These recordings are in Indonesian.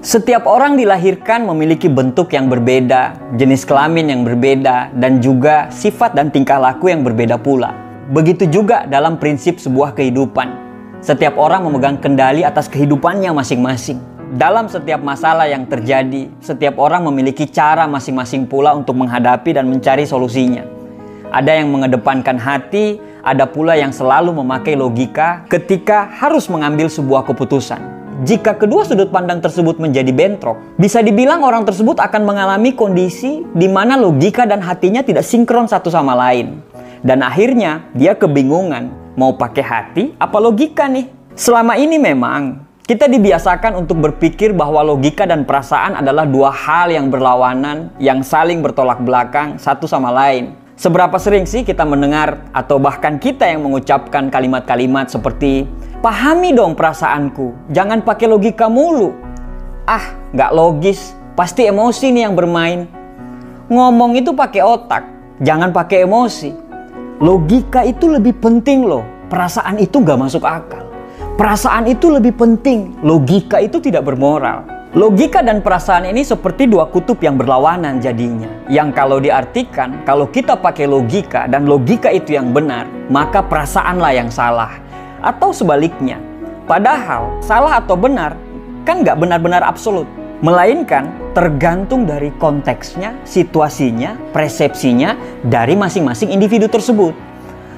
Setiap orang dilahirkan memiliki bentuk yang berbeda, jenis kelamin yang berbeda, dan juga sifat dan tingkah laku yang berbeda pula. Begitu juga dalam prinsip sebuah kehidupan. Setiap orang memegang kendali atas kehidupannya masing-masing. Dalam setiap masalah yang terjadi, setiap orang memiliki cara masing-masing pula untuk menghadapi dan mencari solusinya. Ada yang mengedepankan hati, ada pula yang selalu memakai logika ketika harus mengambil sebuah keputusan. Jika kedua sudut pandang tersebut menjadi bentrok, bisa dibilang orang tersebut akan mengalami kondisi di mana logika dan hatinya tidak sinkron satu sama lain. Dan akhirnya dia kebingungan, mau pakai hati apa logika nih? Selama ini memang kita dibiasakan untuk berpikir bahwa logika dan perasaan adalah dua hal yang berlawanan, yang saling bertolak belakang satu sama lain. Seberapa sering sih kita mendengar atau bahkan kita yang mengucapkan kalimat-kalimat seperti pahami dong perasaanku, jangan pakai logika mulu. Ah, nggak logis, pasti emosi nih yang bermain. Ngomong itu pakai otak, jangan pakai emosi. Logika itu lebih penting loh, perasaan itu nggak masuk akal. Perasaan itu lebih penting, logika itu tidak bermoral. Logika dan perasaan ini seperti dua kutub yang berlawanan jadinya. Yang kalau diartikan, kalau kita pakai logika dan logika itu yang benar, maka perasaanlah yang salah. Atau sebaliknya. Padahal salah atau benar kan nggak benar-benar absolut. Melainkan tergantung dari konteksnya, situasinya, persepsinya dari masing-masing individu tersebut.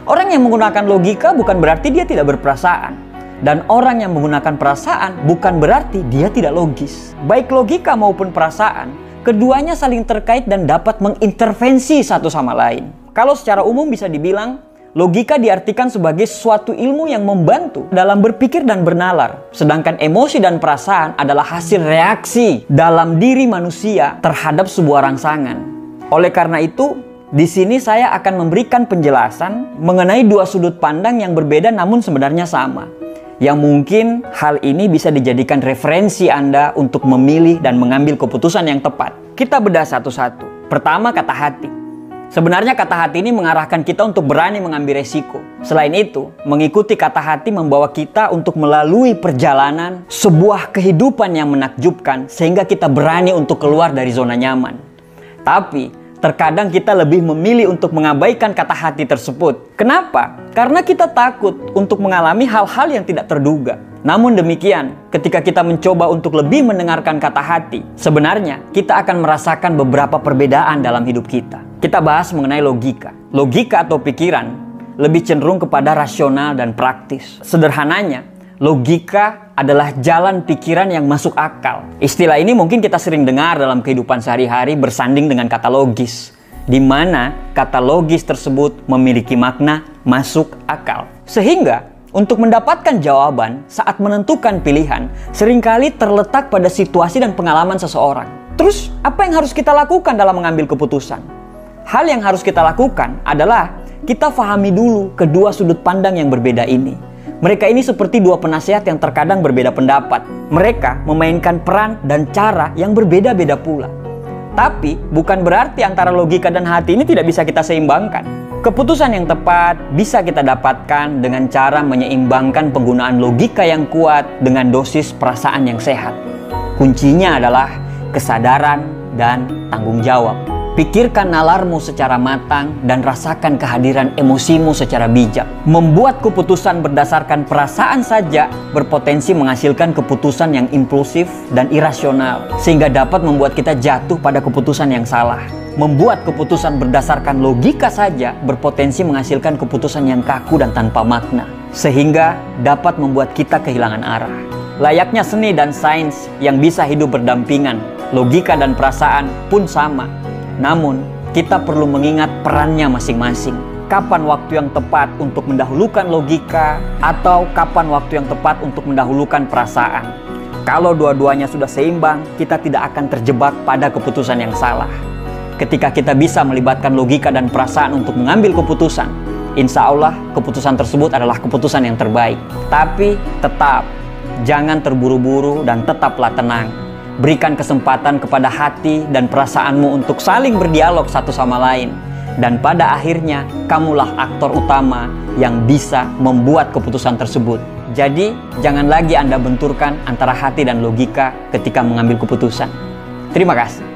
Orang yang menggunakan logika bukan berarti dia tidak berperasaan. Dan orang yang menggunakan perasaan bukan berarti dia tidak logis. Baik logika maupun perasaan, keduanya saling terkait dan dapat mengintervensi satu sama lain. Kalau secara umum bisa dibilang, logika diartikan sebagai suatu ilmu yang membantu dalam berpikir dan bernalar. Sedangkan emosi dan perasaan adalah hasil reaksi dalam diri manusia terhadap sebuah rangsangan. Oleh karena itu, di sini saya akan memberikan penjelasan mengenai dua sudut pandang yang berbeda namun sebenarnya sama. Yang mungkin hal ini bisa dijadikan referensi Anda untuk memilih dan mengambil keputusan yang tepat. Kita bedah satu-satu. Pertama, kata hati. Sebenarnya kata hati ini mengarahkan kita untuk berani mengambil resiko. Selain itu, mengikuti kata hati membawa kita untuk melalui perjalanan sebuah kehidupan yang menakjubkan sehingga kita berani untuk keluar dari zona nyaman. Tapi terkadang kita lebih memilih untuk mengabaikan kata hati tersebut. Kenapa? Karena kita takut untuk mengalami hal-hal yang tidak terduga. Namun demikian, ketika kita mencoba untuk lebih mendengarkan kata hati, sebenarnya kita akan merasakan beberapa perbedaan dalam hidup kita. Kita bahas mengenai logika. Logika atau pikiran lebih cenderung kepada rasional dan praktis. Sederhananya, logika adalah jalan pikiran yang masuk akal. Istilah ini mungkin kita sering dengar dalam kehidupan sehari-hari bersanding dengan kata logis, di mana kata logis tersebut memiliki makna masuk akal. Sehingga untuk mendapatkan jawaban saat menentukan pilihan seringkali terletak pada situasi dan pengalaman seseorang. Terus apa yang harus kita lakukan dalam mengambil keputusan? Hal yang harus kita lakukan adalah kita fahami dulu kedua sudut pandang yang berbeda ini. Mereka ini seperti dua penasihat yang terkadang berbeda pendapat. Mereka memainkan peran dan cara yang berbeda-beda pula. Tapi bukan berarti antara logika dan hati ini tidak bisa kita seimbangkan. Keputusan yang tepat bisa kita dapatkan dengan cara menyeimbangkan penggunaan logika yang kuat dengan dosis perasaan yang sehat. Kuncinya adalah kesadaran dan tanggung jawab. Pikirkan nalarmu secara matang dan rasakan kehadiran emosimu secara bijak. Membuat keputusan berdasarkan perasaan saja berpotensi menghasilkan keputusan yang impulsif dan irasional, sehingga dapat membuat kita jatuh pada keputusan yang salah. Membuat keputusan berdasarkan logika saja berpotensi menghasilkan keputusan yang kaku dan tanpa makna, sehingga dapat membuat kita kehilangan arah. Layaknya seni dan sains yang bisa hidup berdampingan, logika dan perasaan pun sama. Namun, kita perlu mengingat perannya masing-masing. Kapan waktu yang tepat untuk mendahulukan logika atau kapan waktu yang tepat untuk mendahulukan perasaan. Kalau dua-duanya sudah seimbang, kita tidak akan terjebak pada keputusan yang salah. Ketika kita bisa melibatkan logika dan perasaan untuk mengambil keputusan, insya Allah keputusan tersebut adalah keputusan yang terbaik. Tapi tetap, jangan terburu-buru dan tetaplah tenang. Berikan kesempatan kepada hati dan perasaanmu untuk saling berdialog satu sama lain. Dan pada akhirnya, kamulah aktor utama yang bisa membuat keputusan tersebut. Jadi, jangan lagi Anda benturkan antara hati dan logika ketika mengambil keputusan. Terima kasih.